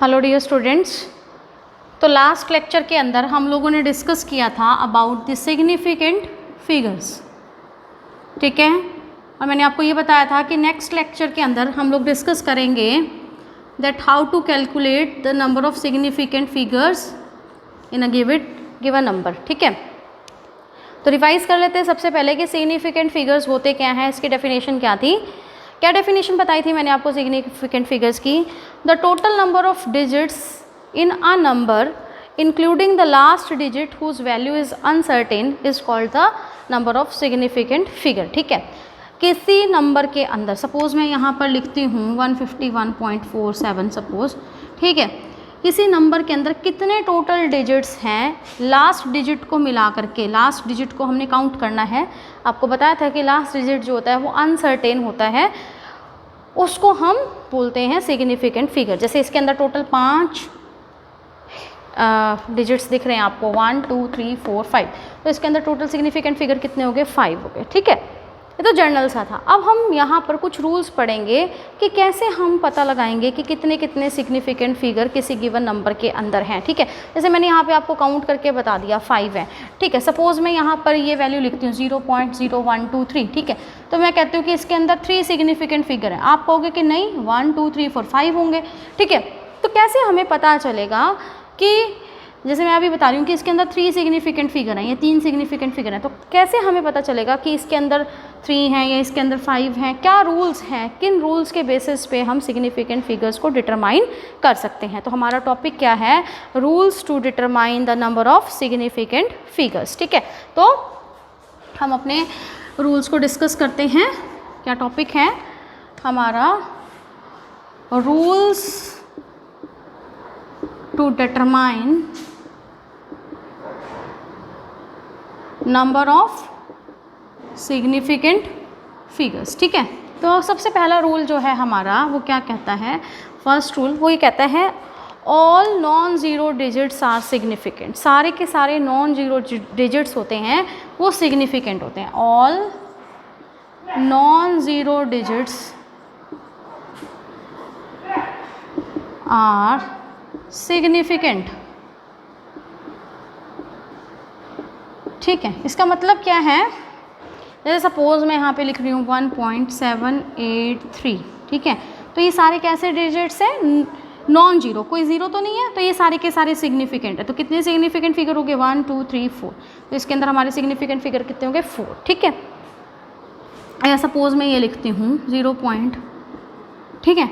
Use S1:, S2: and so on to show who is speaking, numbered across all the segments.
S1: Hello dear students. तो last lecture के अंदर हम लोगों ने डिस्कस किया था अबाउट द सिग्निफिकेंट फिगर्स, ठीक है। और मैंने आपको ये बताया था कि नेक्स्ट लेक्चर के अंदर हम लोग डिस्कस करेंगे that how to calculate the number of significant figures in a given number, ठीक है। तो रिवाइज कर लेते हैं सबसे पहले कि सिग्निफिकेंट फिगर्स होते क्या हैं, इसकी डेफिनेशन क्या थी। क्या डेफिनेशन बताई थी मैंने आपको सिग्निफिकेंट फिगर्स की? The total number of digits in a number including the last digit whose value is uncertain is called the number of significant figure, ठीक है। किसी नंबर के अंदर सपोज मैं यहाँ पर लिखती हूँ 151.47 सपोज, ठीक है। किसी नंबर के अंदर कितने टोटल डिजिट्स हैं, लास्ट डिजिट को मिला करके, लास्ट डिजिट को हमने काउंट करना है। आपको बताया था कि लास्ट डिजिट जो होता है वो अनसर्टेन होता है, उसको हम बोलते हैं सिग्निफिकेंट फिगर। जैसे इसके अंदर टोटल 5 डिजिट्स दिख रहे हैं आपको, 1 2 3 4 5, तो इसके अंदर टोटल सिग्निफिकेंट फिगर कितने हो गए? 5 हो गए, ठीक है। ये तो जर्नल सा था। अब हम यहाँ पर कुछ रूल्स पढ़ेंगे कि कैसे हम पता लगाएंगे कि कितने कितने सिग्निफिकेंट फिगर किसी गिवन नंबर के अंदर हैं, ठीक है। जैसे मैंने यहाँ पे आपको काउंट करके बता दिया 5 है, ठीक है। सपोज मैं यहाँ पर ये वैल्यू लिखती हूँ 0.0123, ठीक है। तो मैं कहती हूँ कि इसके अंदर 3 सिग्निफिकेंट फिगर हैं। आप कहोगे कि नहीं 1 2 3 4 5 होंगे, ठीक है। तो कैसे हमें पता चलेगा कि जैसे मैं अभी बता रही हूँ कि इसके अंदर 3 सिग्निफिकेंट फिगर हैं, ये 3 सिग्निफिकेंट फिगर हैं, तो कैसे हमें पता चलेगा कि इसके अंदर 3 हैं या इसके अंदर 5 हैं? क्या रूल्स हैं, किन रूल्स के बेसिस पे हम सिग्निफिकेंट फिगर्स को डिटरमाइन कर सकते हैं? तो हमारा टॉपिक क्या है? Rules to determine the number of significant figures, ठीक है। तो हम अपने रूल्स को डिस्कस करते हैं। क्या टॉपिक है हमारा? Rules to determine number of significant figures, ठीक है। तो सबसे पहला रूल जो है हमारा वो क्या कहता है? फर्स्ट रूल वो ये कहता है all non zero digits are significant. सारे के सारे नॉन ज़ीरो डिजिट्स होते हैं वो सिग्निफिकेंट होते हैं। All non zero digits are significant, ठीक है। इसका मतलब क्या है? जैसे सपोज मैं यहाँ पे लिख रही हूँ 1.783, ठीक है। तो ये सारे कैसे डिजिट्स हैं? नॉन जीरो, कोई ज़ीरो तो नहीं है, तो ये सारे के सारे सिग्निफिकेंट है। तो कितने सिग्निफिकेंट फिगर हो गए? 1 2 3 4। तो इसके अंदर हमारे सिग्निफिकेंट फिगर कितने हो गए? 4, ठीक है। या सपोज मैं ये लिखती हूँ 0 पॉइंट, ठीक है।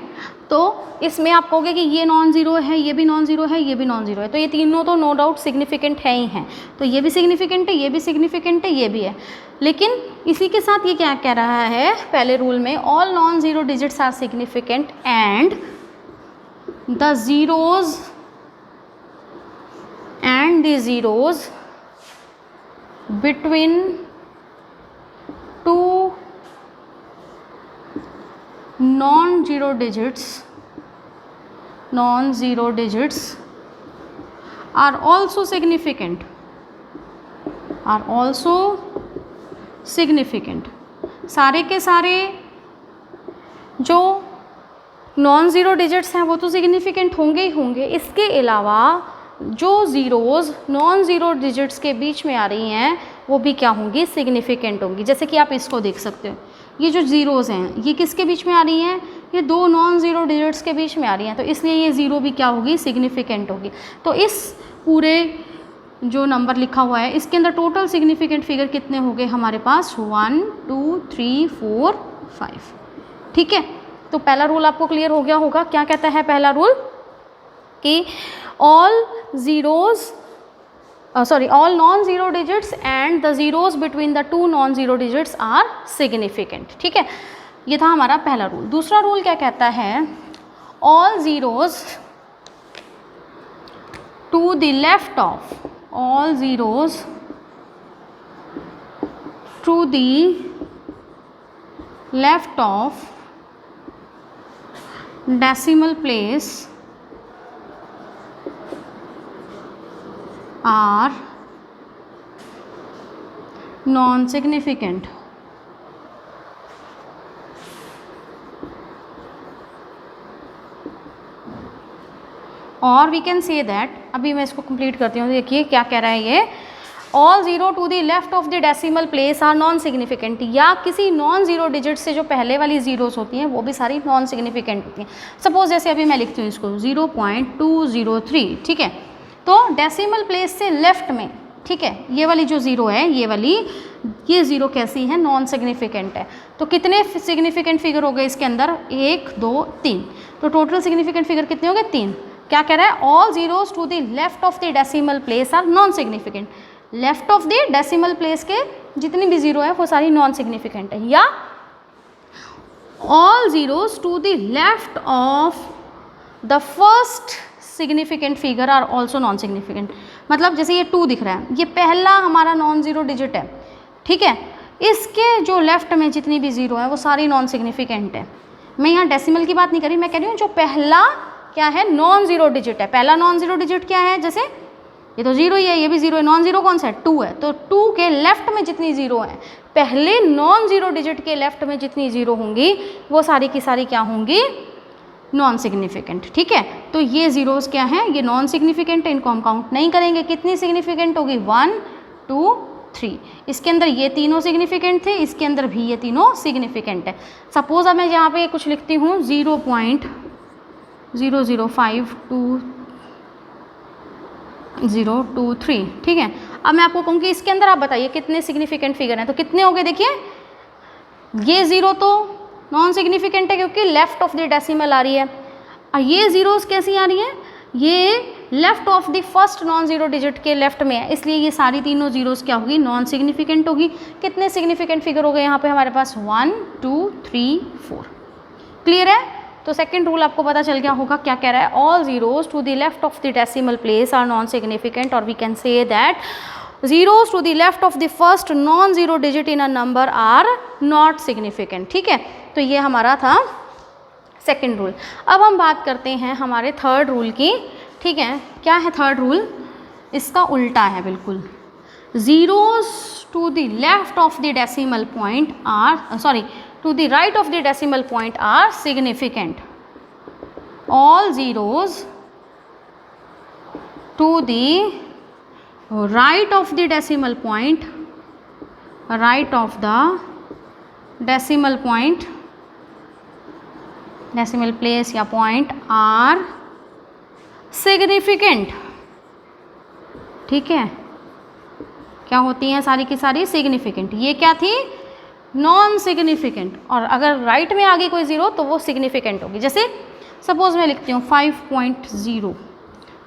S1: तो इसमें आप कहोगे कि ये नॉन ज़ीरो है, ये भी नॉन ज़ीरो है, ये भी नॉन ज़ीरो है, तो ये तीनों तो नो डाउट सिग्निफिकेंट है ही हैं। तो ये भी सिग्निफिकेंट है, ये भी सिग्निफिकेंट है, ये भी है। लेकिन इसी के साथ ये क्या कह रहा है पहले रूल में? All non zero digits are significant and the zeros between two non zero digits are also significant, सारे के सारे जो नॉन ज़ीरो डिजिट्स हैं वो तो सिग्निफिकेंट होंगे ही होंगे। इसके अलावा जो ज़ीरोज़ नॉन ज़ीरो डिजिट्स के बीच में आ रही हैं वो भी क्या होंगी? सिग्निफिकेंट होंगी। जैसे कि आप इसको देख सकते हो, ये जो ज़ीरोज़ हैं ये किसके बीच में आ रही हैं? ये 2 नॉन ज़ीरो डिजिट्स के बीच में आ रही हैं, तो इसलिए ये ज़ीरो भी क्या होगी? सिग्निफिकेंट होगी। तो इस पूरे जो नंबर लिखा हुआ है इसके अंदर टोटल सिग्निफिकेंट फिगर कितने हो गए हमारे पास? 1 2 3 4 5, ठीक है। तो पहला रूल आपको क्लियर हो गया होगा। क्या कहता है पहला रूल? कि all non zero digits and the zeros between the 2 non zero digits are significant, ठीक है। ये था हमारा पहला रूल। दूसरा रूल क्या कहता है? All zeros to the left of, all zeros to the left of decimal place are non significant. और वी कैन से दैट, अभी मैं इसको कंप्लीट करती हूँ, देखिए क्या कह रहा है ये, all zero to the left of the decimal place are non significant, या किसी नॉन जीरो डिजिट से जो पहले वाली जीरोस होती हैं वो भी सारी नॉन सिग्निफिकेंट होती हैं। सपोज जैसे अभी मैं लिखती हूँ इसको 0.203, ठीक है, तो डेसिमल प्लेस से लेफ्ट में, ठीक है, ये वाली जो ज़ीरो है, ये ज़ीरो कैसी है, नॉन सिग्निफिकेंट है। तो कितने सिग्निफिकेंट फिगर हो गए इसके अंदर, 1 2 3, तो टोटल सिग्निफिकेंट फिगर कितने हो गए, 3। क्या कह रहा है, all zeros to the left of the decimal place are non significant, left of the decimal place के जितनी भी जीरो है वो सारी नॉन सिग्निफिकेंट है, या all zeros to the left of the first significant figure are also non significant. मतलब जैसे ये 2 दिख रहा है, ये पहला हमारा नॉन जीरो डिजिट है, ठीक है, इसके जो लेफ्ट में जितनी भी जीरो है वो सारी नॉन सिग्निफिकेंट है। मैं यहाँ डेसिमल की बात नहीं कर रही, मैं कह रही हूँ जो पहला क्या है, नॉन जीरो डिजिट है। पहला नॉन जीरो डिजिट क्या है, जैसे ये तो जीरो ही है, ये भी जीरो है, नॉन जीरो कौन सा है, 2 है, तो 2 के लेफ्ट में जितनी जीरो है, पहले नॉन जीरो डिजिट के लेफ्ट में जितनी जीरो होंगी वो सारी की सारी क्या होंगी, नॉन सिग्निफिकेंट, ठीक है। तो ये जीरोस क्या हैं, ये नॉन सिग्निफिकेंट है, इनको हम काउंट नहीं करेंगे। कितनी सिग्निफिकेंट होगी, 1 2 3, इसके अंदर ये तीनों सिग्निफिकेंट थे, इसके अंदर भी ये तीनों सिग्निफिकेंट है। सपोज अब मैं यहाँ पे कुछ लिखती हूँ 0.0052023, ठीक है। अब मैं आपको कहूँगी इसके अंदर आप बताइए कितने सिग्निफिकेंट फिगर हैं, तो कितने हो गए, देखिए ये ज़ीरो तो नॉन सिग्निफिकेंट है क्योंकि लेफ्ट ऑफ द डेसिमल आ रही है, और ये ज़ीरोस कैसी आ रही है, ये left of the first non zero digit के लेफ्ट में है, इसलिए ये सारी तीनों जीरोस क्या होगी, नॉन सिग्निफिकेंट होगी। कितने सिग्निफिकेंट फिगर हो गए यहाँ पे हमारे पास, 1 2 3 4, क्लियर है। तो सेकंड रूल आपको पता चल गया होगा, क्या कह रहा है, all zeros to the left of the decimal place are non significant, और we can say that zeros to the left of the first non zero digit in a number are not significant, ठीक है। तो ये हमारा था second rule. अब हम बात करते हैं हमारे थर्ड रूल की, ठीक है। क्या है थर्ड रूल, इसका उल्टा है बिल्कुल, zeros to the left of the decimal point are to the right of the decimal point are significant, all zeros to the right of the decimal point, right of the decimal point, decimal place या point are significant, ठीक है। क्या होती हैं सारी की सारी, significant. ये क्या थी, नॉन सिग्निफिकेंट, और अगर राइट में आ गई कोई ज़ीरो तो वो सिग्निफिकेंट होगी। जैसे सपोज मैं लिखती हूँ 5.0,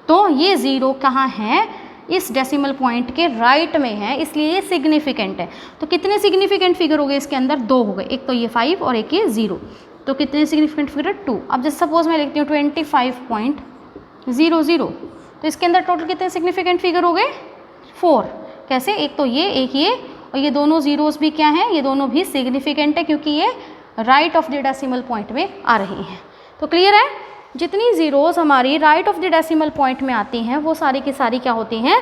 S1: तो ये ज़ीरो कहाँ है, इस डेसिमल पॉइंट के राइट में है, इसलिए ये सिग्निफिकेंट है। तो कितने सिग्निफिकेंट फिगर हो गए इसके अंदर, 2 हो गए, एक तो ये 5 और एक ये 0, तो कितने सिग्निफिकेंट फिगर, 2। अब जैसे सपोज मैं लिखती हूँ 25.00, तो इसके अंदर टोटल कितने सिग्निफिकेंट फिगर हो गए, 4। कैसे, एक तो ये, एक ये, और ये दोनों जीरोस भी क्या हैं, ये दोनों भी सिग्निफिकेंट है क्योंकि ये right of the decimal point में आ रही हैं। तो क्लियर है, जितनी जीरोस हमारी right of the decimal point में आती हैं वो सारी की सारी क्या होती हैं,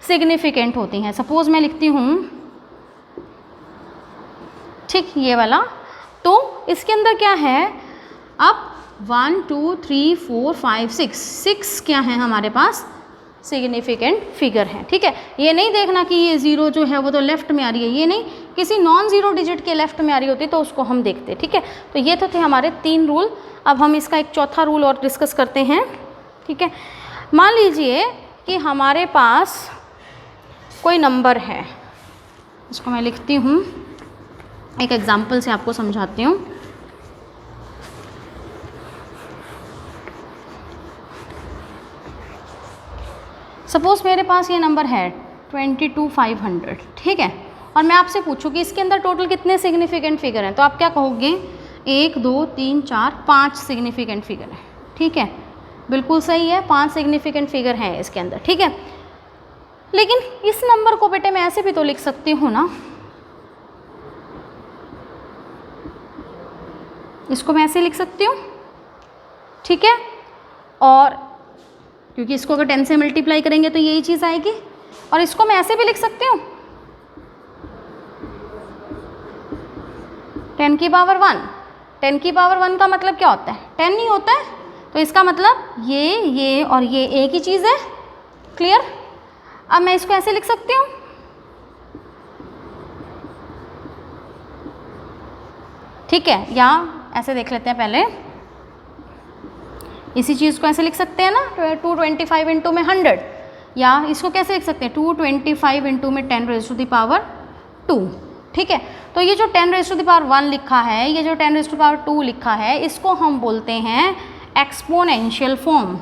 S1: सिग्निफिकेंट होती हैं। सपोज मैं लिखती हूँ, ठीक, ये वाला, तो इसके अंदर क्या है, अब 1 2 3 4 5 6 क्या है हमारे पास, सिग्निफिकेंट फिगर है, ठीक है। ये नहीं देखना कि ये ज़ीरो जो है वो तो लेफ्ट में आ रही है, ये नहीं, किसी नॉन ज़ीरो डिजिट के लेफ्ट में आ रही होती तो उसको हम देखते, ठीक है। तो ये तो थे हमारे 3 रूल। अब हम इसका एक चौथा रूल और डिस्कस करते हैं, ठीक है। मान लीजिए कि हमारे पास कोई नंबर है, इसको मैं लिखती हूँ, एक एग्जाम्पल से आपको समझाती हूँ। सपोज मेरे पास ये नंबर है 22,500, ठीक है, और मैं आपसे पूछूँ कि इसके अंदर टोटल कितने सिग्निफिकेंट फिगर हैं, तो आप क्या कहोगे, 1 2 3 4 5 सिग्निफिकेंट फिगर है, ठीक है, बिल्कुल सही है, 5 सिग्निफिकेंट फिगर हैं इसके अंदर, ठीक है। लेकिन इस नंबर को बेटे मैं ऐसे भी तो लिख सकती हूँ ना, इसको मैं ऐसे लिख सकती हूँ, ठीक है, और क्योंकि इसको अगर 10 से मल्टीप्लाई करेंगे तो यही चीज़ आएगी, और इसको मैं ऐसे भी लिख सकती हूँ 10 की पावर 1। 10 की पावर 1 का मतलब क्या होता है, 10 नहीं होता है, तो इसका मतलब ये और ये एक ही चीज़ है। क्लियर? अब मैं इसको ऐसे लिख सकती हूँ, ठीक है, या ऐसे देख लेते हैं पहले, इसी चीज़ को ऐसे लिख सकते हैं ना, 225 इंटू में 100, या इसको कैसे लिख सकते हैं 225 इंटू में 10 रेज़ टू द पावर 2। ठीक है, तो ये जो 10 रेज़ टू द पावर 1 लिखा है, ये जो 10 रेज़ टू द पावर 2 लिखा है, इसको हम बोलते हैं एक्सपोनेंशियल फॉर्म।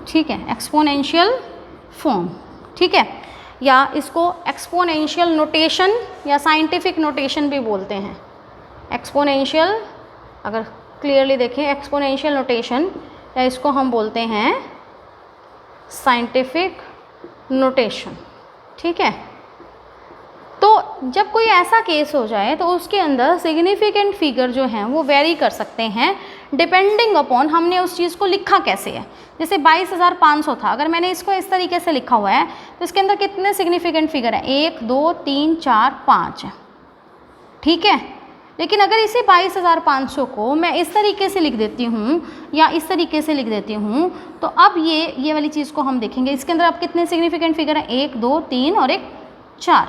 S1: ठीक है, एक्सपोनेंशियल फॉर्म। ठीक है, या इसको एक्सपोनेंशियल नोटेशन या साइंटिफिक नोटेशन भी बोलते हैं। एक्सपोनेंशियल, अगर क्लियरली देखें, एक्सपोनेंशियल नोटेशन, या इसको हम बोलते हैं साइंटिफिक नोटेशन। ठीक है, तो जब कोई ऐसा केस हो जाए तो उसके अंदर सिग्निफिकेंट फिगर जो हैं वो वेरी कर सकते हैं डिपेंडिंग अपॉन हमने उस चीज़ को लिखा कैसे है। जैसे 22,500 था, अगर मैंने इसको इस तरीके से लिखा हुआ है तो इसके अंदर कितने सिग्निफिकेंट फिगर हैं, 1 2 3 4 5 है। ठीक है, लेकिन अगर इसी 22,500 को मैं इस तरीके से लिख देती हूँ या इस तरीके से लिख देती हूँ, तो अब ये वाली चीज़ को हम देखेंगे, इसके अंदर अब कितने सिग्निफिकेंट फिगर हैं, 1 2 3 और 1 4।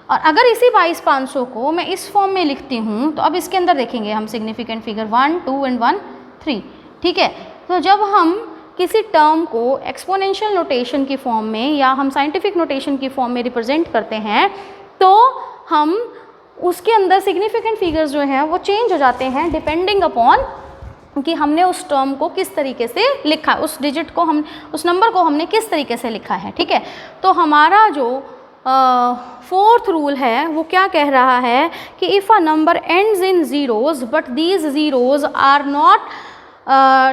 S1: और अगर इसी 22,500 को मैं इस फॉर्म में लिखती हूँ तो अब इसके अंदर देखेंगे हम सिग्निफिकेंट फिगर 1 2 एंड 1 3। ठीक है, तो जब हम किसी टर्म को एक्सपोनेंशियल नोटेशन की फॉर्म में या हम साइंटिफिक नोटेशन की फॉर्म में रिप्रेजेंट करते हैं तो हम उसके अंदर सिग्निफिकेंट फिगर्स जो हैं वो चेंज हो जाते हैं डिपेंडिंग अपॉन कि हमने उस टर्म को किस तरीके से लिखा, उस डिजिट को हम, उस नंबर को हमने किस तरीके से लिखा है। ठीक है, तो हमारा जो फोर्थ रूल है वो क्या कह रहा है कि if a number ends in zeros but these zeros are not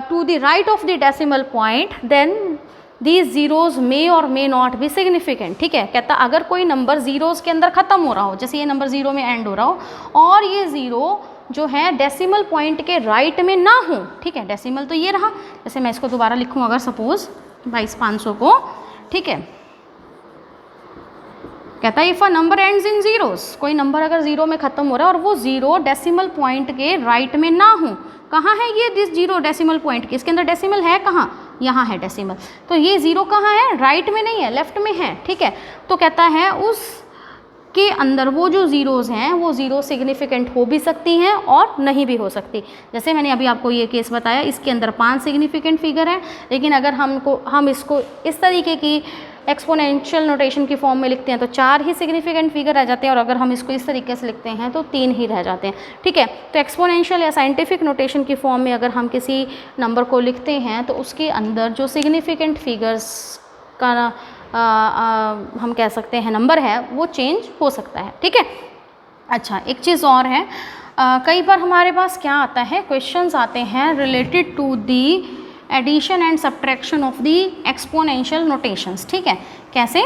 S1: to the right of the decimal point then these zeros may or may not be significant. ठीक है, कहता अगर कोई नंबर ज़ीरोज़ के अंदर ख़त्म हो रहा हो, जैसे ये नंबर 0 में एंड हो रहा हो और ये ज़ीरो जो है डेसिमल पॉइंट के राइट में ना हो। ठीक है, डेसिमल तो ये रहा, जैसे मैं इसको दोबारा लिखूँ अगर सपोज़ 22,500 को। ठीक है, कहता है if a number ends in zeros, कोई नंबर अगर 0 में ख़त्म हो रहा है और वो ज़ीरो डेसिमल पॉइंट के राइट में ना हो, कहाँ है ये ज़ीरो डेसिमल पॉइंट के, इसके अंदर डेसिमल है कहाँ, यहाँ है डेसिमल, तो ये ज़ीरो कहाँ है, राइट में नहीं है, लेफ्ट में है। ठीक है, तो कहता है उस के अंदर वो जो ज़ीरोज़ हैं वो ज़ीरो सिग्निफिकेंट हो भी सकती हैं और नहीं भी हो सकती। जैसे मैंने अभी आपको ये केस बताया, इसके अंदर 5 सिग्निफिकेंट फिगर हैं, लेकिन अगर हम इसको इस तरीके की एक्सपोनेंशियल नोटेशन की फॉर्म में लिखते हैं तो 4 ही सिग्निफिकेंट फिगर रह जाते हैं, और अगर हम इसको इस तरीके से लिखते हैं तो 3 ही रह जाते हैं। ठीक है, तो एक्सपोनेंशियल या साइंटिफिक नोटेशन की फॉर्म में अगर हम किसी नंबर को लिखते हैं तो उसके अंदर जो सिग्निफिकेंट फिगर्स का हम कह सकते हैं नंबर है वो चेंज हो सकता है। ठीक है, अच्छा एक चीज़ और है, कई बार हमारे पास क्या आता है, क्वेश्चंस आते हैं related to the addition and subtraction of the exponential notations. ठीक है, कैसे,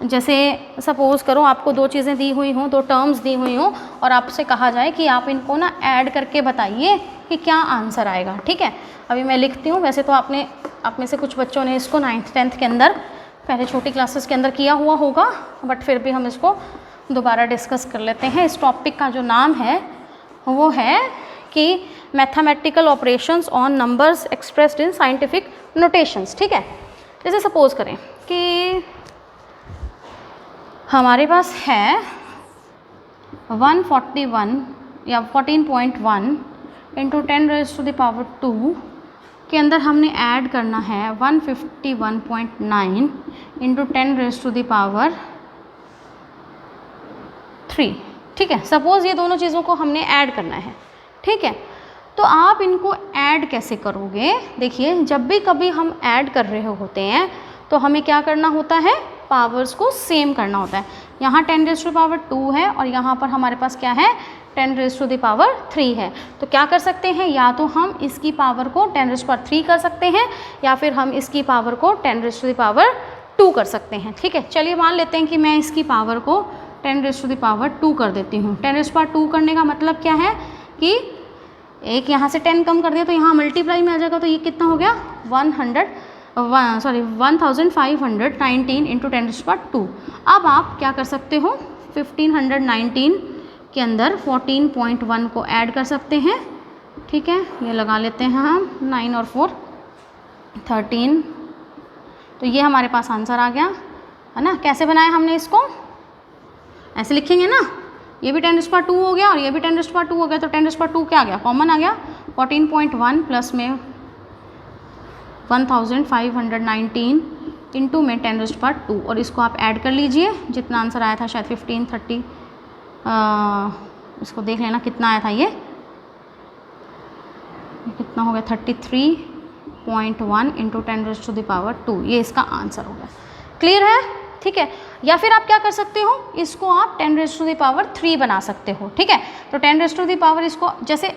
S1: जैसे सपोज़ करो आपको 2 चीज़ें दी हुई हों, 2 टर्म्स दी हुई हों और आपसे कहा जाए कि आप इनको ना ऐड करके बताइए कि क्या आंसर आएगा। ठीक है, अभी मैं लिखती हूँ, वैसे तो आप में से कुछ बच्चों ने इसको 9th 10th के अंदर पहले छोटी क्लासेस के अंदर किया हुआ होगा, बट फिर भी हम इसको दोबारा डिस्कस कर लेते हैं। इस टॉपिक का जो नाम है वो है कि mathematical operations on numbers expressed in scientific notations. ठीक है, जैसे सपोज़ करें कि हमारे पास है 141 या 14.1 into 10 raise to the power 2 के अंदर हमने ऐड करना है 151.9 into 10 raise to the power 3। ठीक है, सपोज़ ये दोनों चीज़ों को हमने ऐड करना है। ठीक है, तो आप इनको ऐड कैसे करोगे, देखिए जब भी कभी हम ऐड कर रहे होते हैं तो हमें क्या करना होता है, पावर्स को सेम करना होता है। यहाँ 10 रेज़ टू द पावर 2 है और यहाँ पर हमारे पास क्या है, 10 रेज़ टू द पावर 3 है। तो क्या कर सकते हैं, या तो हम इसकी पावर को 10 रेज़ टू द पावर 3 कर सकते हैं या फिर हम इसकी पावर को 10 रेज़ टू द पावर 2 कर सकते हैं। ठीक है, चलिए मान लेते हैं कि मैं इसकी पावर को 10 रेज़ टू द पावर 2 कर देती हूँ। 10 रेज़ टू द पावर 2 करने का मतलब क्या है कि एक यहाँ से 10 कम कर दिया तो यहाँ मल्टीप्लाई में आ जाएगा, तो ये कितना हो गया 1519 into 10 raise to the power 2। अब आप क्या कर सकते हो, 1519 के अंदर 14.1 को ऐड कर सकते हैं ठीक है, ये लगा लेते हैं हम 9 और 4 13। तो ये हमारे पास आंसर आ गया है ना। कैसे बनाया हमने इसको, ऐसे लिखेंगे ना, ये भी 10⁻² हो गया और ये भी 10⁻² हो गया, तो 10⁻² क्या आ गया, कॉमन आ गया 14.1 प्लस में 1519 इंटू में 10⁻², और इसको आप ऐड कर लीजिए, जितना आंसर आया था शायद 1530, इसको देख लेना कितना आया था, ये कितना हो गया 33.1 इंटू 10⁻², ये इसका आंसर हो गया। क्लियर है, ठीक है। या फिर आप क्या कर सकते हो, इसको आप 10⁻³ बना सकते हो, ठीक है। तो 10⁻, इसको जैसे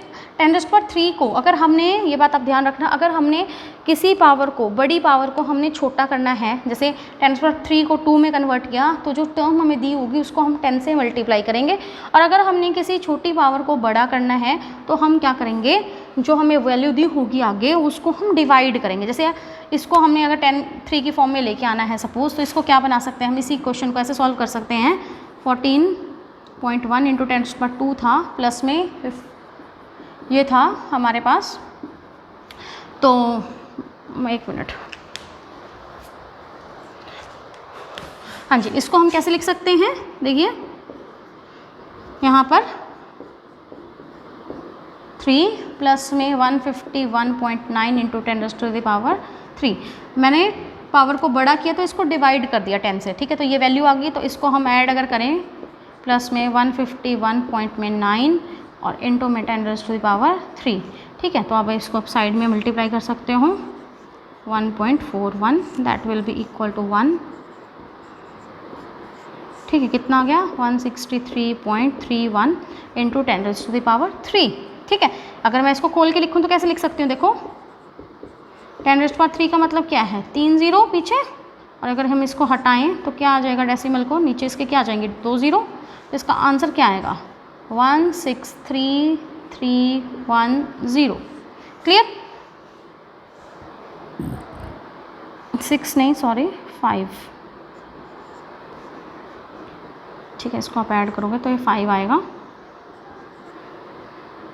S1: 10⁻³ को अगर हमने, ये बात आप ध्यान रखना, अगर हमने किसी पावर को, बड़ी पावर को हमने छोटा करना है, जैसे 10⁻³ को 2 में कन्वर्ट किया, तो जो टर्म हमें दी होगी उसको हम 10 से मल्टीप्लाई करेंगे। और अगर हमने किसी छोटी पावर को बड़ा करना है तो हम क्या करेंगे, जो हमें वैल्यू दी होगी आगे उसको हम डिवाइड करेंगे। जैसे इसको हमने अगर 3 की फॉर्म में लेके आना है सपोज, तो इसको क्या बना सकते हैं हम, इसी क्वेश्चन को ऐसे सॉल्व कर सकते हैं। 14.1 इंटू 10⁻² था, प्लस में ये था हमारे पास, तो 1 मिनट, हाँ जी, इसको हम कैसे लिख सकते हैं, देखिए यहाँ पर 3 प्लस में 151.9 इंटू 10⁻³ मैंने पावर को बड़ा किया तो इसको डिवाइड कर दिया 10 से, ठीक है। तो ये वैल्यू आ गई, तो इसको हम ऐड अगर करें प्लस में 151.9 और इंटू में 10⁻³, ठीक है। तो अब इसको आप साइड में मल्टीप्लाई कर सकते हो, 1.41 that will be equal to 1, ठीक है। कितना आ गया 163.31 इंटू 10⁻³, ठीक है। अगर मैं इसको खोल के लिखूँ तो कैसे लिख सकती हूँ, देखो 10⁻³ का मतलब क्या है, 3 0 पीछे, और अगर हम इसको हटाएं तो क्या आ जाएगा, डेसिमल को नीचे इसके क्या आ जाएंगे 2 0, तो इसका आंसर क्या आएगा 163,310। क्लियर, 6 नहीं सॉरी 5, ठीक है। इसको आप ऐड करोगे तो ये 5 आएगा,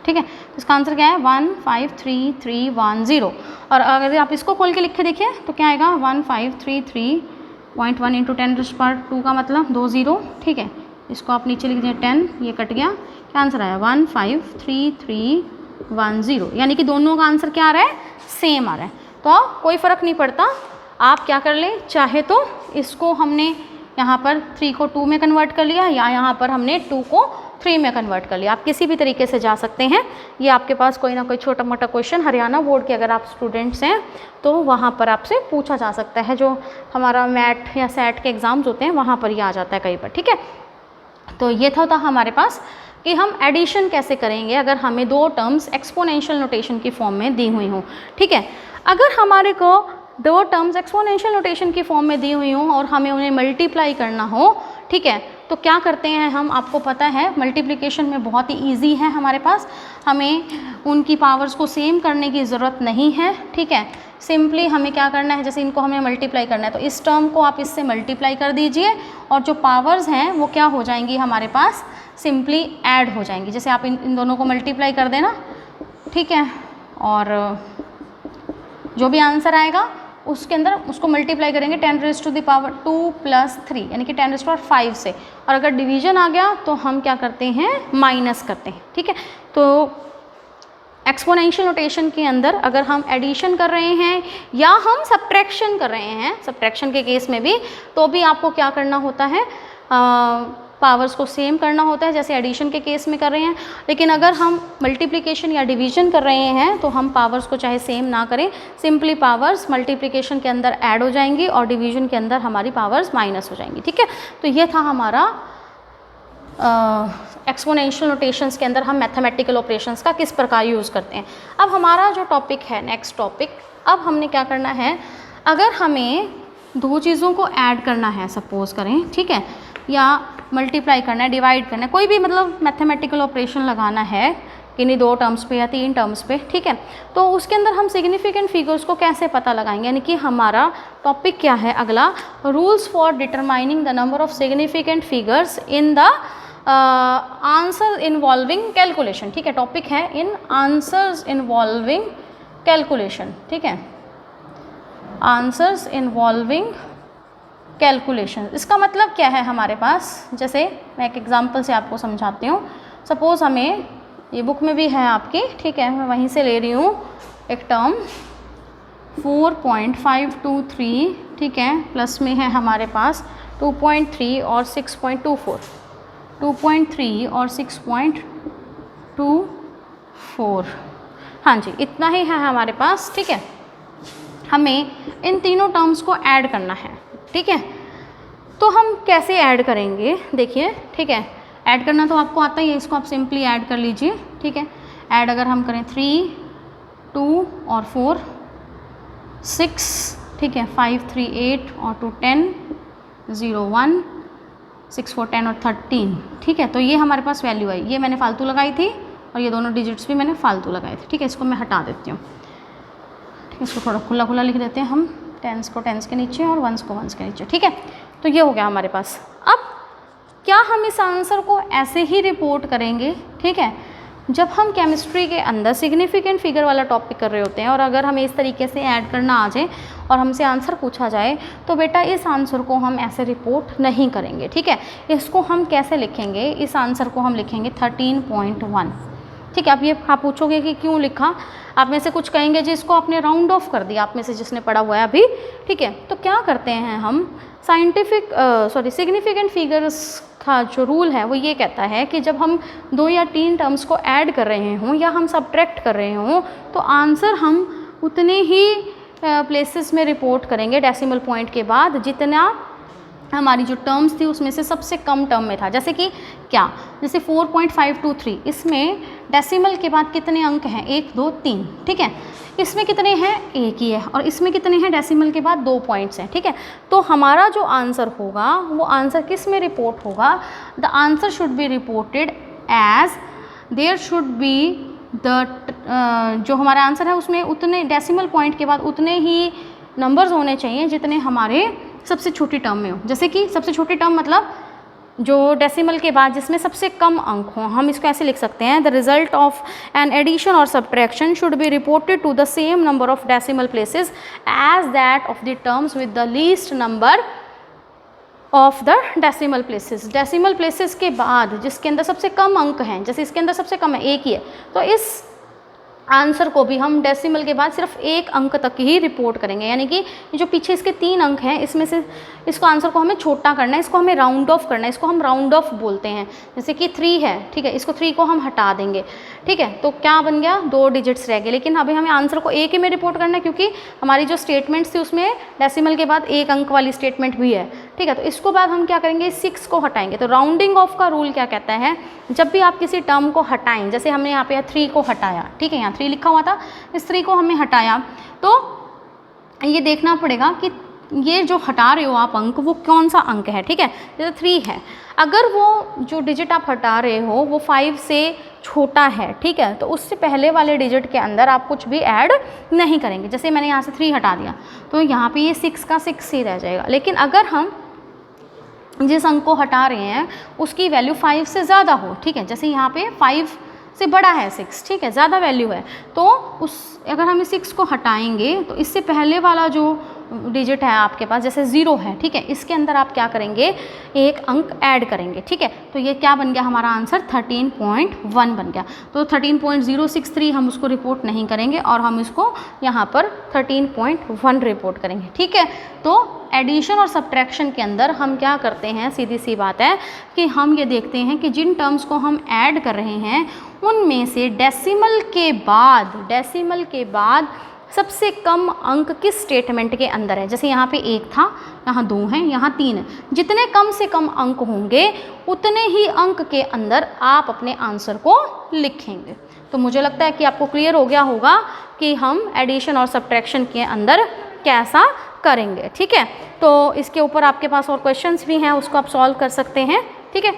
S1: ठीक है। तो इसका आंसर क्या है 153,310। और अगर आप इसको खोल के लिख के देखिए तो क्या आएगा 1533.1 इंटू 10⁻² का मतलब 2 0, ठीक है। इसको आप नीचे लिख दीजिए 10, ये कट गया, क्या आंसर आया 153,310, यानी कि दोनों का आंसर क्या आ रहा है, सेम आ रहा है। तो कोई फ़र्क नहीं पड़ता, आप क्या कर ले, चाहे तो इसको हमने यहाँ पर 3 को 2 में कन्वर्ट कर लिया, या यहाँ पर हमने 2 को 3 में कन्वर्ट कर लिया, आप किसी भी तरीके से जा सकते हैं। ये आपके पास कोई ना कोई छोटा मोटा क्वेश्चन हरियाणा बोर्ड के अगर आप स्टूडेंट्स हैं तो वहाँ पर आपसे पूछा जा सकता है, जो हमारा मैट या सेट के एग्ज़ाम्स होते हैं वहाँ पर ये आ जाता है कई बार, ठीक है। तो ये था हमारे पास कि हम एडिशन कैसे करेंगे अगर हमें 2 टर्म्स एक्सपोनेंशियल नोटेशन की फॉर्म में दी हुई हों, ठीक है। अगर हमारे को 2 टर्म्स एक्सपोनेंशियल नोटेशन की फॉर्म में दी हुई हों और हमें उन्हें मल्टीप्लाई करना हो, ठीक है, तो क्या करते हैं हम, आपको पता है मल्टीप्लिकेशन में बहुत ही इजी है हमारे पास, हमें उनकी पावर्स को सेम करने की ज़रूरत नहीं है, ठीक है। सिंपली हमें क्या करना है, जैसे इनको हमें मल्टीप्लाई करना है तो इस टर्म को आप इससे मल्टीप्लाई कर दीजिए और जो पावर्स हैं वो क्या हो जाएंगी हमारे पास, सिंपली ऐड हो जाएंगी। जैसे आप इन दोनों को मल्टीप्लाई कर देना, ठीक है, और जो भी आंसर आएगा उसके अंदर उसको मल्टीप्लाई करेंगे 10⁻² प्लस 3 यानी कि 10⁻5 से, और अगर डिवीजन आ गया तो हम क्या करते हैं, माइनस करते हैं, ठीक है। तो एक्सपोनेंशियल नोटेशन के अंदर अगर हम एडिशन कर रहे हैं या हम सब्ट्रैक्शन कर रहे हैं, सब्ट्रैक्शन के केस में भी, तो भी आपको क्या करना होता है, पावर्स को सेम करना होता है जैसे एडिशन के केस में कर रहे हैं। लेकिन अगर हम मल्टीप्लिकेशन या डिवीजन कर रहे हैं तो हम पावर्स को चाहे सेम ना करें, सिंपली पावर्स मल्टीप्लिकेशन के अंदर ऐड हो जाएंगी और डिवीजन के अंदर हमारी पावर्स माइनस हो जाएंगी, ठीक है। तो ये था हमारा एक्सपोनेंशियल नोटेशंस के अंदर हम मैथमेटिकल ऑपरेशंस का किस प्रकार यूज़ करते हैं। अब हमारा जो टॉपिक है, नेक्स्ट टॉपिक, अब हमने क्या करना है, अगर हमें 2 चीज़ों को ऐड करना है सपोज करें, ठीक है, या मल्टीप्लाई करना है, डिवाइड करना है, कोई भी मतलब मैथमेटिकल ऑपरेशन लगाना है किन्हीं 2 टर्म्स पे या 3 टर्म्स पे, ठीक है, तो उसके अंदर हम सिग्निफिकेंट फिगर्स को कैसे पता लगाएंगे, यानी कि हमारा टॉपिक क्या है अगला, rules for determining the number of significant figures in the answer involving calculation, ठीक है, टॉपिक है इन आंसर्स इन्वॉल्विंग कैलकुलेशन, ठीक है, आंसर्स इन्वॉल्विंग कैलकुलेशन। इसका मतलब क्या है हमारे पास, जैसे मैं एक एग्जांपल से आपको समझाती हूँ। सपोज़ हमें, ये बुक में भी है आपकी, ठीक है, मैं वहीं से ले रही हूँ एक टर्म 4.523, ठीक है, प्लस में है हमारे पास 2.3 और 6.24, 2.3 और 6.24, हाँ जी, इतना ही है हमारे पास, ठीक है। हमें इन तीनों टर्म्स को ऐड करना है, ठीक है। तो हम कैसे ऐड करेंगे, देखिए, ठीक है, ऐड करना तो आपको आता ही है, इसको आप सिंपली ऐड कर लीजिए, ठीक है। ऐड अगर हम करें 3, 2 और 4, 6, ठीक है, 5, 3, 8 और 2, 10, 0, 1, 6, 4, 10 और 13, ठीक है। तो ये हमारे पास वैल्यू है, ये मैंने फालतू लगाई थी और ये दोनों डिजिट्स भी मैंने फालतू लगाए थे, ठीक है। इसको मैं हटा देती हूँ, ठीक है, इसको थोड़ा खुला खुला लिख देते हैं हम, टेंस को टेंस के नीचे और वंस को वंस के नीचे, ठीक है। तो ये हो गया हमारे पास। अब क्या हम इस आंसर को ऐसे ही रिपोर्ट करेंगे, ठीक है, जब हम केमिस्ट्री के अंदर सिग्निफिकेंट फिगर वाला टॉपिक कर रहे होते हैं और अगर हमें इस तरीके से ऐड करना आ जाए और हमसे आंसर पूछा जाए, तो बेटा इस आंसर को हम ऐसे रिपोर्ट नहीं करेंगे, ठीक है। इसको हम कैसे लिखेंगे, इस आंसर को हम लिखेंगे 13.1, ठीक है। अब ये आप पूछोगे कि क्यों लिखा, आप में से कुछ कहेंगे जी इसको आपने राउंड ऑफ कर दिया, आप में से जिसने पढ़ा हुआ है अभी, ठीक है। तो क्या करते हैं हम, सिग्निफिकेंट फिगर्स का जो रूल है वो ये कहता है कि जब हम 2 या 3 टर्म्स को ऐड कर रहे हों या हम सबट्रैक्ट कर रहे हों, तो आंसर हम उतने ही प्लेसेस में रिपोर्ट करेंगे डेसिमल पॉइंट के बाद जितना हमारी जो टर्म्स थी उसमें से सबसे कम टर्म में था। जैसे कि क्या, जैसे 4.523, इसमें डेसिमल के बाद कितने अंक हैं, 1, 2, 3, ठीक है। इसमें कितने हैं, 1 ही है, और इसमें कितने हैं, डेसिमल के बाद 2 पॉइंट्स हैं, ठीक है। तो हमारा जो आंसर होगा वो आंसर किस में रिपोर्ट होगा, the answer should be reported as there should be the, जो हमारा आंसर है उसमें उतने डेसिमल पॉइंट के बाद उतने ही नंबर्स होने चाहिए जितने हमारे सबसे छोटी टर्म में हो। जैसे कि सबसे छोटी टर्म मतलब जो डेसिमल के बाद जिसमें सबसे कम अंक हों, हम इसको ऐसे लिख सकते हैं, the result of an addition or subtraction should be reported to the same number of decimal places as that of the terms with the least number of the decimal places. Decimal places के बाद जिसके अंदर सबसे कम अंक हैं, जैसे इसके अंदर सबसे कम है 1 ही है, तो इस आंसर को भी हम डेसिमल के बाद सिर्फ 1 अंक तक ही रिपोर्ट करेंगे, यानी कि जो पीछे इसके 3 अंक हैं इसमें से इसको आंसर को हमें छोटा करना है, इसको हमें राउंड ऑफ करना है, इसको हम राउंड ऑफ बोलते हैं। जैसे कि 3 है, ठीक है, इसको 3 को हम हटा देंगे, ठीक है। तो क्या बन गया, 2 डिजिट्स रह गए, लेकिन अभी हमें आंसर को 1 ही में रिपोर्ट करना है क्योंकि हमारी जो स्टेटमेंट्स थी उसमें डेसिमल के बाद 1 अंक वाली स्टेटमेंट भी है, ठीक है। तो इसको बाद हम क्या करेंगे, 6 को हटाएंगे। तो राउंडिंग ऑफ का रूल क्या कहता है, जब भी आप किसी टर्म को हटाएं, जैसे हमने यहाँ पे 3 को हटाया, ठीक है, यहाँ 3 लिखा हुआ था, इस 3 को हमने हटाया, तो ये देखना पड़ेगा कि ये जो हटा रहे हो आप अंक वो कौन सा अंक है, ठीक है। जैसे 3 है, अगर वो जो डिजिट आप हटा रहे हो वो 5 से छोटा है, ठीक है, तो उससे पहले वाले डिजिट के अंदर आप कुछ भी ऐड नहीं करेंगे। जैसे मैंने यहाँ से 3 हटा दिया तो यहाँ पे ये 6 का 6 ही रह जाएगा। लेकिन अगर हम जिस अंक को हटा रहे हैं उसकी वैल्यू 5 से ज़्यादा हो, ठीक है, जैसे यहाँ पे 5 से बड़ा है 6, ठीक है, ज़्यादा वैल्यू है, तो अगर हम इस 6 को हटाएंगे तो इससे पहले वाला जो डिजिट है आपके पास, जैसे 0 है, ठीक है, इसके अंदर आप क्या करेंगे, 1 अंक ऐड करेंगे, ठीक है। तो ये क्या बन गया, हमारा आंसर 13.1 बन गया। तो 13.063 हम उसको रिपोर्ट नहीं करेंगे और हम इसको यहाँ पर 13.1 रिपोर्ट करेंगे, ठीक है। तो एडिशन और सब्ट्रैक्शन के अंदर हम क्या करते हैं, सीधी सी बात है कि हम ये देखते हैं कि जिन टर्म्स को हम ऐड कर रहे हैं उनमें से डेसिमल के बाद सबसे कम अंक किस स्टेटमेंट के अंदर है। जैसे यहाँ पे 1 था, यहाँ 2 हैं, यहाँ 3 है। जितने कम से कम अंक होंगे उतने ही अंक के अंदर आप अपने आंसर को लिखेंगे। तो मुझे लगता है कि आपको क्लियर हो गया होगा कि हम एडिशन और सब्ट्रैक्शन के अंदर कैसा करेंगे, ठीक है। तो इसके ऊपर आपके पास और क्वेश्चंस भी हैं, उसको आप सॉल्व कर सकते हैं, ठीक है,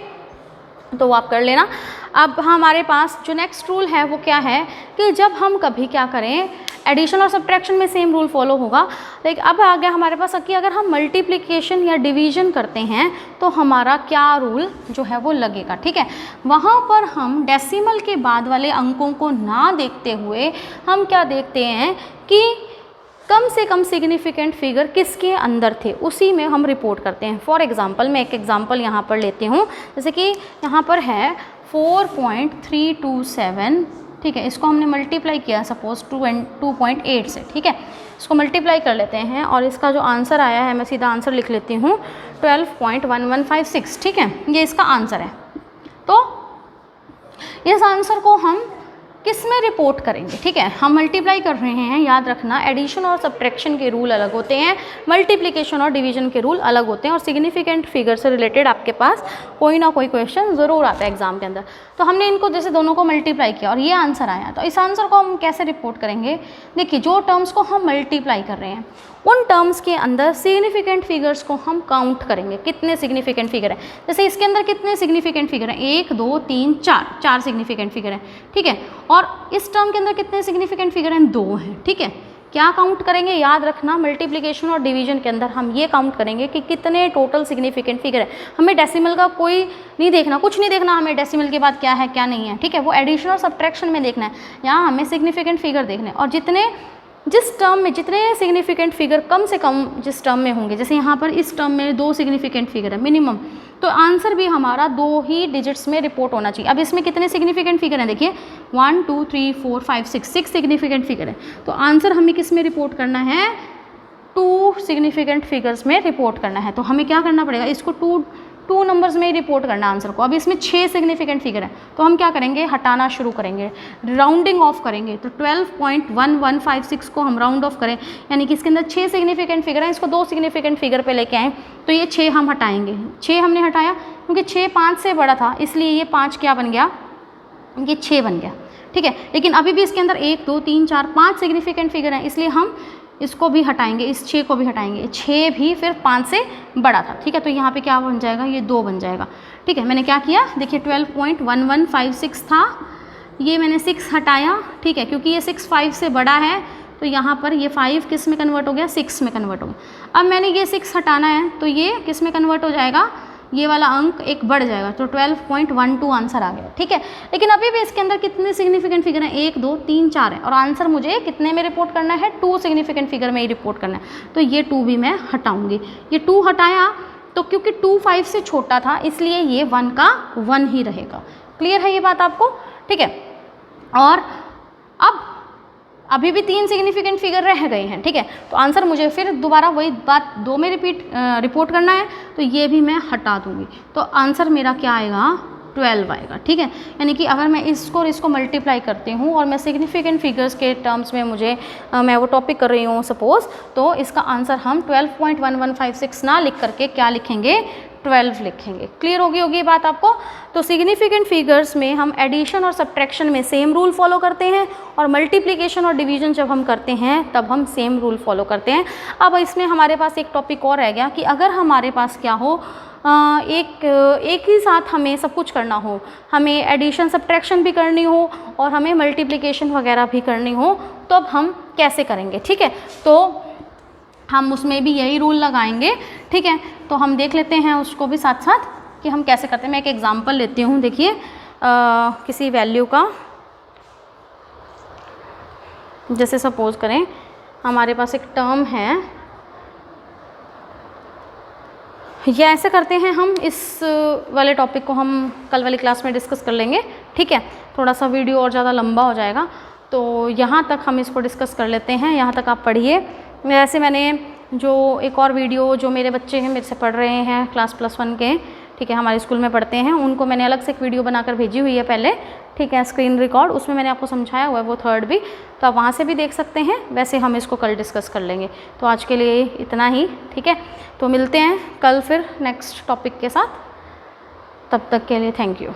S1: तो वो आप कर लेना। अब हमारे पास जो नेक्स्ट रूल है वो क्या है कि जब हम कभी क्या करें, एडिशन और सब्ट्रैक्शन में सेम रूल फॉलो होगा। लेकिन अब आ गया हमारे पास कि अगर हम मल्टीप्लिकेशन या डिवीजन करते हैं तो हमारा क्या रूल जो है वो लगेगा, ठीक है। वहाँ पर हम डेसिमल के बाद वाले अंकों को ना देखते हुए हम क्या देखते हैं कि कम से कम सिग्निफिकेंट फिगर किसके अंदर थे, उसी में हम रिपोर्ट करते हैं। फॉर एग्जांपल मैं एक एग्जांपल यहाँ पर लेती हूँ, जैसे कि यहाँ पर है 4.327, ठीक है। इसको हमने मल्टीप्लाई किया सपोज 2.8 से, ठीक है। इसको मल्टीप्लाई कर लेते हैं और इसका जो आंसर आया है, मैं सीधा आंसर लिख लेती हूँ 12.1156, ठीक है। ये इसका आंसर है। तो इस आंसर को हम किस में रिपोर्ट करेंगे, ठीक है। हम मल्टीप्लाई कर रहे हैं, याद रखना एडिशन और सब्ट्रैक्शन के रूल अलग होते हैं, मल्टीप्लिकेशन और डिवीजन के रूल अलग होते हैं, और सिग्निफिकेंट फिगर से रिलेटेड आपके पास कोई ना कोई क्वेश्चन ज़रूर आता है एग्जाम के अंदर। तो हमने इनको जैसे दोनों को मल्टीप्लाई किया और ये आंसर आया, तो इस आंसर को हम कैसे रिपोर्ट करेंगे। देखिए, जो टर्म्स को हम मल्टीप्लाई कर रहे हैं उन टर्म्स के अंदर सिग्निफिकेंट फिगर्स को हम काउंट करेंगे, कितने सिग्निफिकेंट फिगर हैं। जैसे इसके अंदर कितने सिग्निफिकेंट फिगर हैं, 1 2 3 4, 4 सिग्निफिकेंट फिगर हैं, ठीक है। और इस टर्म के अंदर कितने सिग्निफिकेंट फिगर हैं, 2 हैं, ठीक है। क्या काउंट करेंगे, याद रखना मल्टीप्लिकेशन और डिवीजन के अंदर हम ये काउंट करेंगे कि कितने टोटल सिग्निफिकेंट फिगर है। हमें डेसिमल का कोई नहीं देखना, कुछ नहीं देखना हमें डेसिमल के बाद क्या है क्या नहीं है, ठीक है। वो एडिशन और सब्ट्रैक्शन में देखना है, यहाँ हमें सिग्निफिकेंट फिगर देखना है। और जिस टर्म में जितने सिग्निफिकेंट फिगर कम से कम जिस टर्म में होंगे, जैसे यहाँ पर इस टर्म में 2 सिग्निफिकेंट फिगर है मिनिमम, तो आंसर भी हमारा 2 ही डिजिट्स में रिपोर्ट होना चाहिए। अब इसमें कितने सिग्निफिकेंट फिगर हैं, देखिए 1 2 3 4 5 6 सिग्निफिकेंट फिगर है। तो आंसर हमें किस में रिपोर्ट करना है, 2 सिग्निफिकेंट फिगर्स में रिपोर्ट करना है। तो हमें क्या करना पड़ेगा, इसको 2 नंबर्स में ही रिपोर्ट करना आंसर को। अब इसमें 6 सिग्निफिकेंट फिगर है, तो हम क्या करेंगे, हटाना शुरू करेंगे, राउंडिंग ऑफ करेंगे। तो 12.1156 को हम राउंड ऑफ करें, यानी कि इसके अंदर 6 सिग्निफिकेंट फिगर हैं, इसको 2 सिग्निफिकेंट फिगर पे लेके आएँ, तो ये 6 हम हटाएंगे। 6 हमने हटाया क्योंकि 6 5 से बड़ा था, इसलिए ये 5 क्या बन गया, ये 6 बन गया, ठीक है। लेकिन अभी भी इसके अंदर 1 2 3 4 5 सिग्निफिकेंट फिगर हैं, इसलिए हम इसको भी हटाएंगे, इस 6 को भी हटाएंगे। 6 भी फिर 5 से बड़ा था, ठीक है। तो यहाँ पे क्या बन जाएगा, ये 2 बन जाएगा, ठीक है। मैंने क्या किया, देखिए 12.1156 था, ये मैंने 6 हटाया, ठीक है, क्योंकि ये 6 5 से बड़ा है, तो यहाँ पर ये 5 किस में कन्वर्ट हो गया, 6 में कन्वर्ट हो गया। अब मैंने ये 6 हटाना है, तो ये किस में कन्वर्ट हो जाएगा, ये वाला अंक एक बढ़ जाएगा, तो 12.12 आंसर आ गया, ठीक है। लेकिन अभी भी इसके अंदर कितने सिग्निफिकेंट फिगर हैं, 1 2 3 4 है, और आंसर मुझे कितने में रिपोर्ट करना है, 2 सिग्निफिकेंट फिगर में ही रिपोर्ट करना है। तो ये 2 भी मैं हटाऊंगी। ये 2 हटाया तो क्योंकि 2 5 से छोटा था, इसलिए ये 1 का 1 ही रहेगा। क्लियर है ये बात आपको, ठीक है। और अब अभी भी 3 सिग्निफिकेंट फिगर रह गए हैं, ठीक है। तो आंसर मुझे फिर दोबारा वही बात 2 में रिपोर्ट करना है, तो ये भी मैं हटा दूंगी। तो आंसर मेरा क्या आएगा, 12 आएगा, ठीक है। यानी कि अगर मैं इसको मल्टीप्लाई करती हूँ और मैं सिग्निफिकेंट फिगर्स के टर्म्स में मैं वो टॉपिक कर रही हूँ सपोज, तो इसका आंसर हम 12.1156 ना लिख करके क्या लिखेंगे, 12 लिखेंगे। क्लियर होगी ये बात आपको। तो सिग्निफिकेंट फिगर्स में हम एडिशन और सब्ट्रैक्शन में सेम रूल फॉलो करते हैं, और मल्टीप्लिकेशन और डिवीजन जब हम करते हैं तब हम सेम रूल फॉलो करते हैं। अब इसमें हमारे पास एक टॉपिक और रह गया कि अगर हमारे पास क्या हो, एक ही साथ हमें सब कुछ करना हो, हमें एडिशन सब्ट्रैक्शन भी करनी हो और हमें मल्टीप्लिकेशन वगैरह भी करनी हो, तो अब हम कैसे करेंगे, ठीक है। तो हम उसमें भी यही रूल लगाएंगे, ठीक है। तो हम देख लेते हैं उसको भी साथ साथ कि हम कैसे करते हैं। मैं एक एग्जांपल लेती हूँ, देखिए किसी वैल्यू का, जैसे सपोज करें हमारे पास एक टर्म है, या ऐसे करते हैं हम, इस वाले टॉपिक को हम कल वाली क्लास में डिस्कस कर लेंगे, ठीक है। थोड़ा सा वीडियो और ज़्यादा लंबा हो जाएगा, तो यहाँ तक हम इसको डिस्कस कर लेते हैं, यहाँ तक आप पढ़िए। वैसे मैंने जो एक और वीडियो जो मेरे बच्चे हैं मेरे से पढ़ रहे हैं क्लास +1 के, ठीक है, हमारे स्कूल में पढ़ते हैं, उनको मैंने अलग से एक वीडियो बनाकर भेजी हुई है पहले, ठीक है, स्क्रीन रिकॉर्ड, उसमें मैंने आपको समझाया हुआ है, वो 3rd भी, तो आप वहाँ से भी देख सकते हैं। वैसे हम इसको कल डिस्कस कर लेंगे। तो आज के लिए इतना ही, ठीक है। तो मिलते हैं कल फिर नेक्स्ट टॉपिक के साथ, तब तक के लिए थैंक यू।